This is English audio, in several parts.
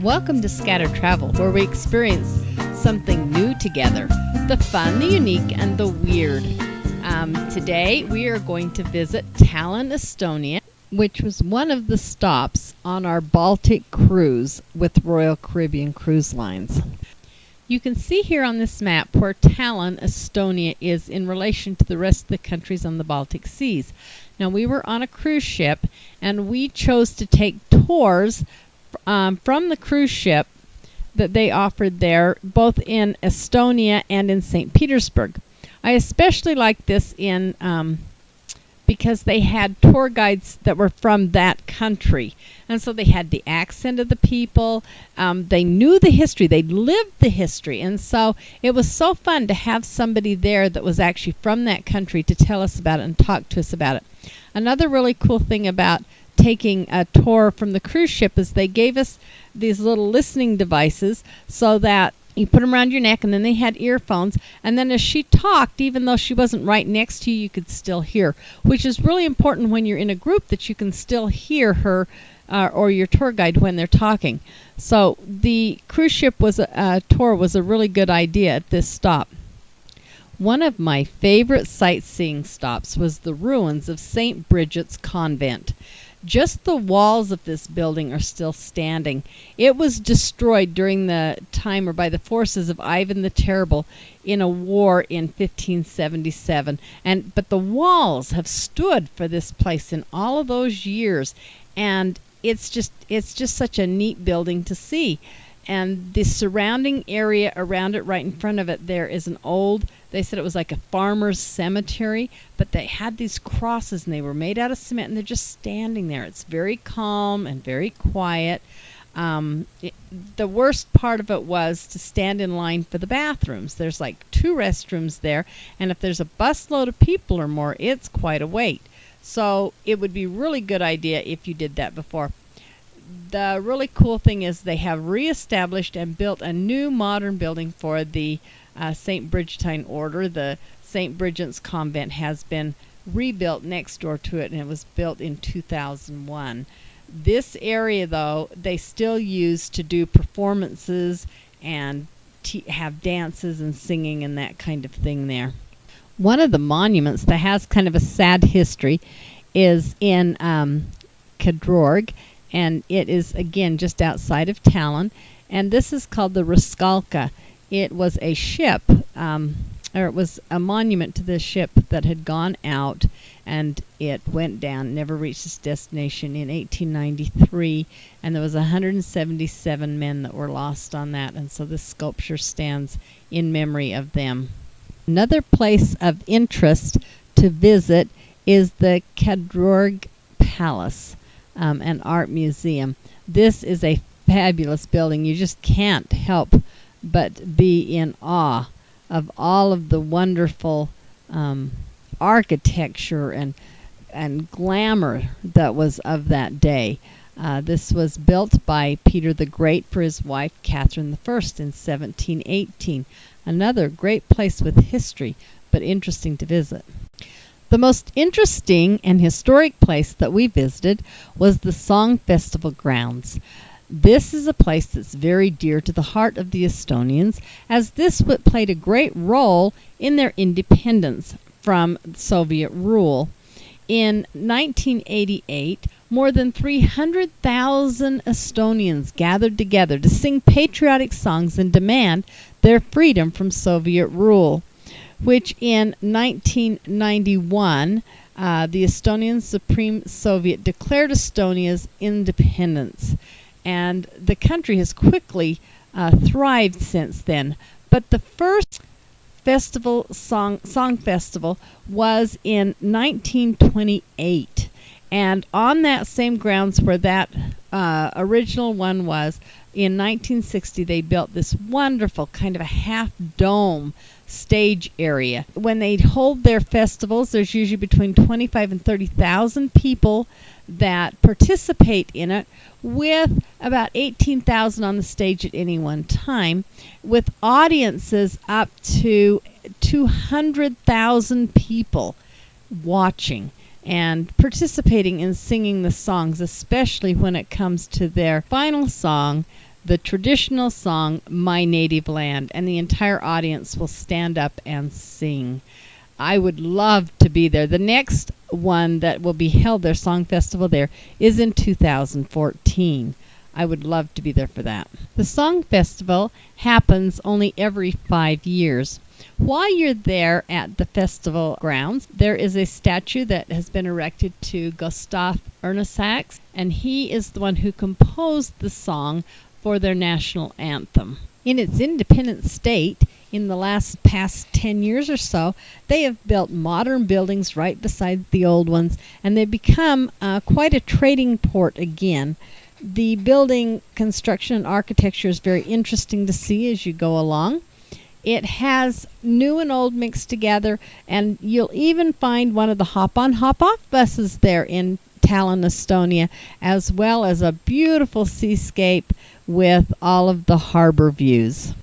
Welcome to Scattered Travel, where we experience something new together. The fun, the unique, and the weird. Today we are going to visit Tallinn, Estonia, which was one of the stops on our Baltic cruise with Royal Caribbean Cruise Lines. You can see here on this map where Tallinn, Estonia is in relation to the rest of the countries on the Baltic Seas. Now, we were on a cruise ship, and we chose to take tours from the cruise ship that they offered there, both in Estonia and in St. Petersburg. I especially like this because they had tour guides that were from that country. And so they had the accent of the people. They knew the history. They lived the history. And so it was so fun to have somebody there that was actually from that country to tell us about it and talk to us about it. Another really cool thing about taking a tour from the cruise ship is they gave us these little listening devices so that you put them around your neck, and then they had earphones, and then as she talked, even though she wasn't right next to you, you could still hear, which is really important when you're in a group, that you can still hear her or your tour guide when they're talking. So the cruise ship tour was a really good idea at this stop. One of my favorite sightseeing stops was the ruins of St. Bridget's Convent. Just the walls of this building are still standing. It was destroyed during the time or by the forces of Ivan the Terrible in a war in 1577. But the walls have stood for this place in all of those years, and it's just such a neat building to see. And the surrounding area around it, right in front of it, there is they said it was like a farmer's cemetery, but they had these crosses, and they were made out of cement, and they're just standing there. It's very calm and very quiet. The worst part of it was to stand in line for the bathrooms. There's like 2 restrooms there, and if there's a busload of people or more, it's quite a wait. So it would be a really good idea if you did that before. The really cool thing is they have reestablished and built a new modern building for the St. Bridgetine Order. The St. Bridget's Convent has been rebuilt next door to it, and it was built in 2001. This area, though, they still use to do performances and have dances and singing and that kind of thing there. One of the monuments that has kind of a sad history is in Gerber, and it is, again, just outside of Tallinn. And this is called the Ruskalka. It was a ship, or it was a monument to this ship that had gone out, and it went down, never reached its destination in 1893. And there was 177 men that were lost on that, and so this sculpture stands in memory of them. Another place of interest to visit is the Gerber Palace. An art museum. This is a fabulous building. You just can't help but be in awe of all of the wonderful architecture and glamour that was of that day. This was built by Peter the Great for his wife Catherine I in 1718. Another great place with history, but interesting to visit. The most interesting and historic place that we visited was the Song Festival grounds. This is a place that's very dear to the heart of the Estonians, as this played a great role in their independence from Soviet rule. In 1988, more than 300,000 Estonians gathered together to sing patriotic songs and demand their freedom from Soviet rule, which in 1991, the Estonian Supreme Soviet declared Estonia's independence. And the country has quickly thrived since then. But the first song festival was in 1928. And on that same grounds where that original one was, in 1960, they built this wonderful kind of a half-dome stage area. When they hold their festivals, there's usually between 25 and 30,000 people that participate in it, with about 18,000 on the stage at any one time, with audiences up to 200,000 people watching and participating in singing the songs, especially when it comes to their final song, the traditional song, My Native Land, and the entire audience will stand up and sing. I would love to be there. The next one that will be held, their song festival there, is in 2014. I would love to be there for that. The song festival happens only every 5 years. While you're there at the festival grounds, there is a statue that has been erected to Gustav Ernesaks, and he is the one who composed the song for their national anthem. In its independent state, in the past 10 years or so, they have built modern buildings right beside the old ones, and they've become quite a trading port again. The building construction and architecture is very interesting to see as you go along. It has new and old mixed together, and you'll even find one of the hop-on, hop-off buses there in Tallinn, Estonia, as well as a beautiful seascape with all of the harbor views.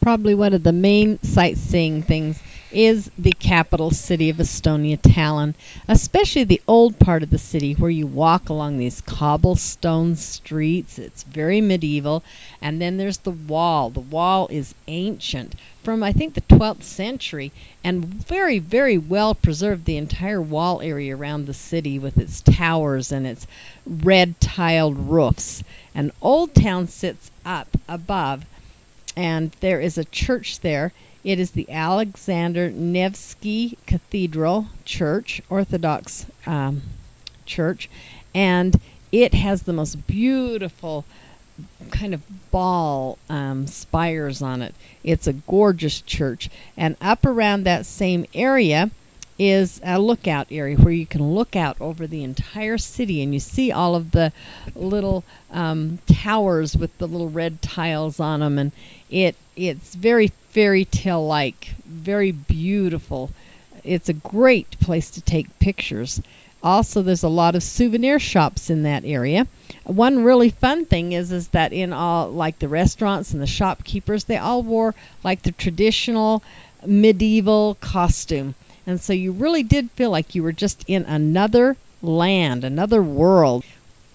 Probably one of the main sightseeing things is the capital city of Estonia, Tallinn, especially the old part of the city where you walk along these cobblestone streets. It's very medieval. And then there's the wall. The wall is ancient from, I think, the 12th century, and very, very well preserved, the entire wall area around the city with its towers and its red tiled roofs. And Old Town sits up above, and there is a church there. It is the Alexander Nevsky Cathedral Church, Orthodox church, and it has the most beautiful kind of ball spires on it. It's a gorgeous church, and up around that same area is a lookout area where you can look out over the entire city, and you see all of the little towers with the little red tiles on them, and it's very fairy tale-like, very beautiful. It's a great place to take pictures. Also, there's a lot of souvenir shops in that area. One really fun thing is that in all, like the restaurants and the shopkeepers, they all wore like the traditional medieval costume. And so you really did feel like you were just in another land, another world.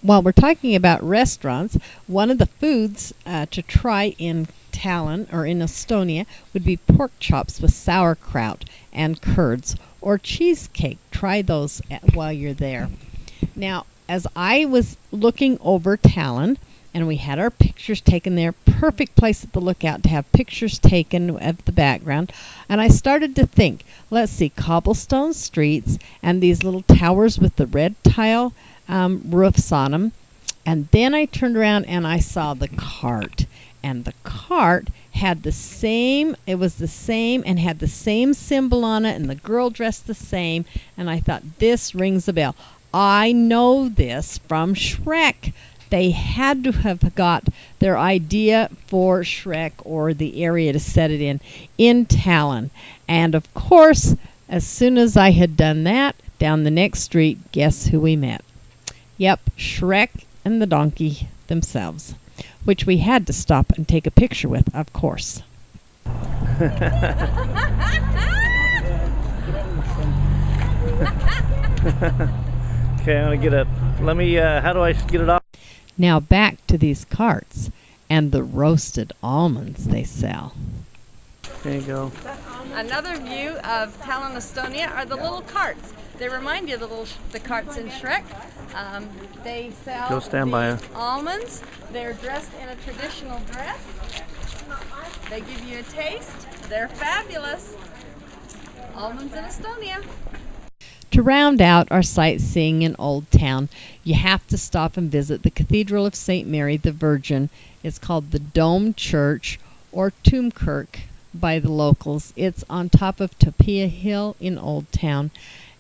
While we're talking about restaurants, one of the foods to try in Tallinn or in Estonia would be pork chops with sauerkraut and curds, or cheesecake. Try those while you're there. Now, as I was looking over Tallinn, and we had our pictures taken there, perfect place at the lookout to have pictures taken of the background, and I started to think, let's see, cobblestone streets and these little towers with the red tile roofs on them, and then I turned around and I saw the cart, and the cart had the same, it was the same and had the same symbol on it, and the girl dressed the same, and I thought, this rings a bell. I know this from Shrek. They had to have got their idea for Shrek or the area to set it in Tallinn. And of course, as soon as I had done that, down the next street, guess who we met? Yep, Shrek and the donkey themselves, which we had to stop and take a picture with, of course. Okay, I'm gonna get it. Let me, how do I get it off? Now back to these carts and the roasted almonds they sell. There you go. Another view of Tallinn, Estonia are the little carts. They remind you of the carts in Shrek. They sell Go stand by almonds. They're dressed in a traditional dress. They give you a taste. They're fabulous. Almonds in Estonia. To round out our sightseeing in Old Town, you have to stop and visit the Cathedral of St. Mary the Virgin. It's called the Dome Church, or Tombkirk by the locals. It's on top of Topia Hill in Old Town.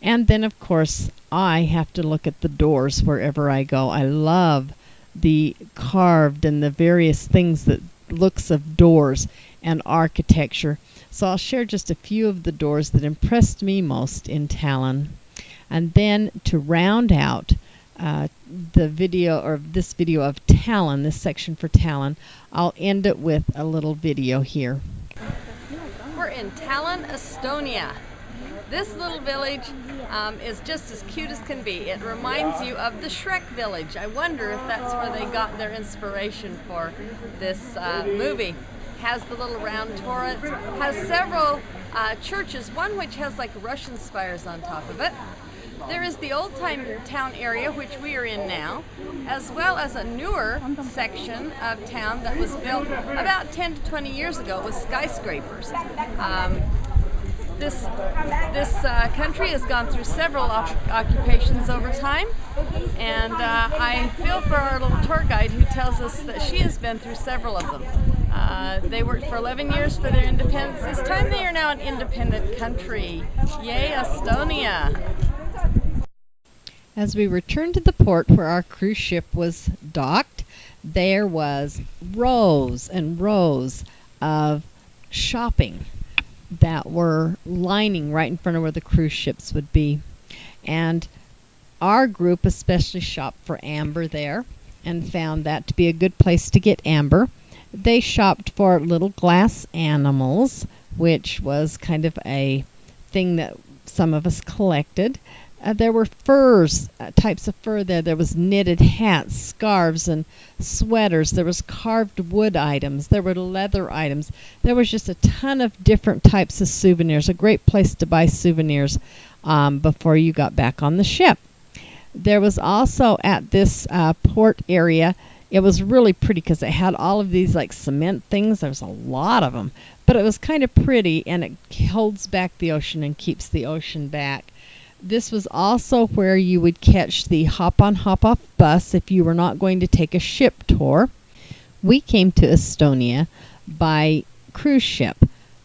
And then, of course, I have to look at the doors wherever I go. I love the carved and the various things that looks of doors and architecture. So I'll share just a few of the doors that impressed me most in Tallinn. And then to round out the video, or this video of Tallinn, this section for Tallinn, I'll end it with a little video here. We're in Tallinn, Estonia. This little village is just as cute as can be. It reminds you of the Shrek village. I wonder if that's where they got their inspiration for this movie. Has the little round turrets, has several churches, one which has like Russian spires on top of it. There is the old town area, which we are in now, as well as a newer section of town that was built about 10 to 20 years ago with skyscrapers. This country has gone through several occupations over time, and I feel for our little tour guide who tells us that she has been through several of them. They worked for 11 years for their independence. This time they are now an independent country. Yay, Estonia! As we returned to the port where our cruise ship was docked, there was rows and rows of shopping that were lining right in front of where the cruise ships would be. And our group especially shopped for amber there and found that to be a good place to get amber. They shopped for little glass animals, which was kind of a thing that some of us collected. There were furs, types of fur there. There was knitted hats, scarves, and sweaters. There was carved wood items. There were leather items. There was just a ton of different types of souvenirs. A great place to buy souvenirs before you got back on the ship. There was also at this port area, it was really pretty because it had all of these like cement things. There was a lot of them. But it was kind of pretty, and it holds back the ocean and keeps the ocean back. This was also where you would catch the hop-on, hop-off bus if you were not going to take a ship tour. We came to Estonia by cruise ship,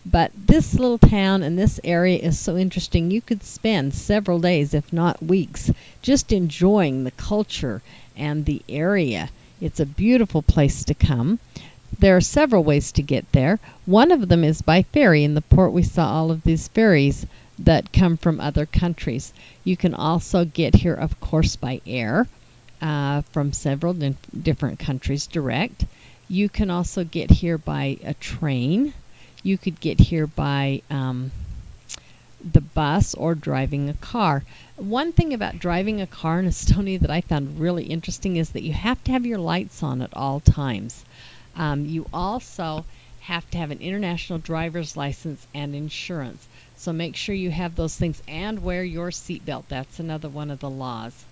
but this little town and this area is so interesting. You could spend several days, if not weeks, just enjoying the culture and the area. It's a beautiful place to come. There are several ways to get there. One of them is by ferry. In the port we saw all of these ferries that come from other countries. You can also get here, of course, by air from several different countries direct. You can also get here by a train. You could get here by the bus or driving a car. One thing about driving a car in Estonia that I found really interesting is that you have to have your lights on at all times. You also have to have an international driver's license and insurance. So make sure you have those things and wear your seatbelt. That's another one of the laws.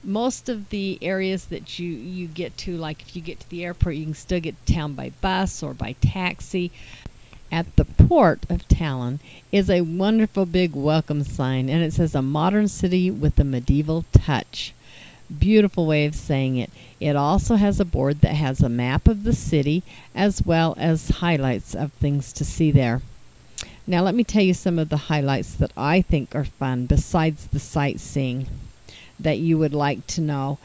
Most of the areas that you get to, like if you get to the airport, you can still get to town by bus or by taxi. At the port of Tallinn is a wonderful big welcome sign, and it says a modern city with a medieval touch. Beautiful way of saying it. It also has a board that has a map of the city as well as highlights of things to see there. Now let me tell you some of the highlights that I think are fun besides the sightseeing that you would like to know.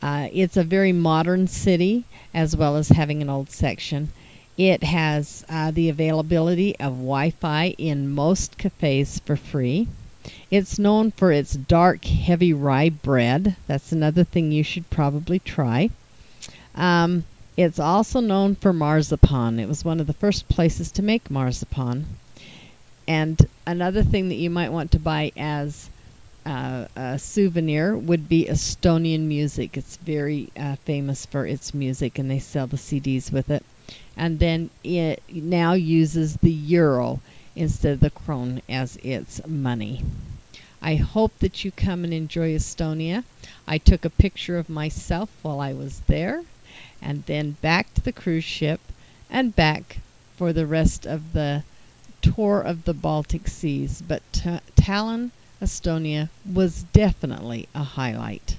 It's a very modern city as well as having an old section. It has the availability of Wi-Fi in most cafes for free. It's known for its dark, heavy rye bread. That's another thing you should probably try. It's also known for marzipan. It was one of the first places to make marzipan. And another thing that you might want to buy as a souvenir would be Estonian music. It's very famous for its music, and they sell the CDs with it. And then it now uses the euro instead of the krone as its money. I hope that you come and enjoy Estonia. I took a picture of myself while I was there, and then back to the cruise ship and back for the rest of the tour of the Baltic Seas. But Tallinn, Estonia was definitely a highlight.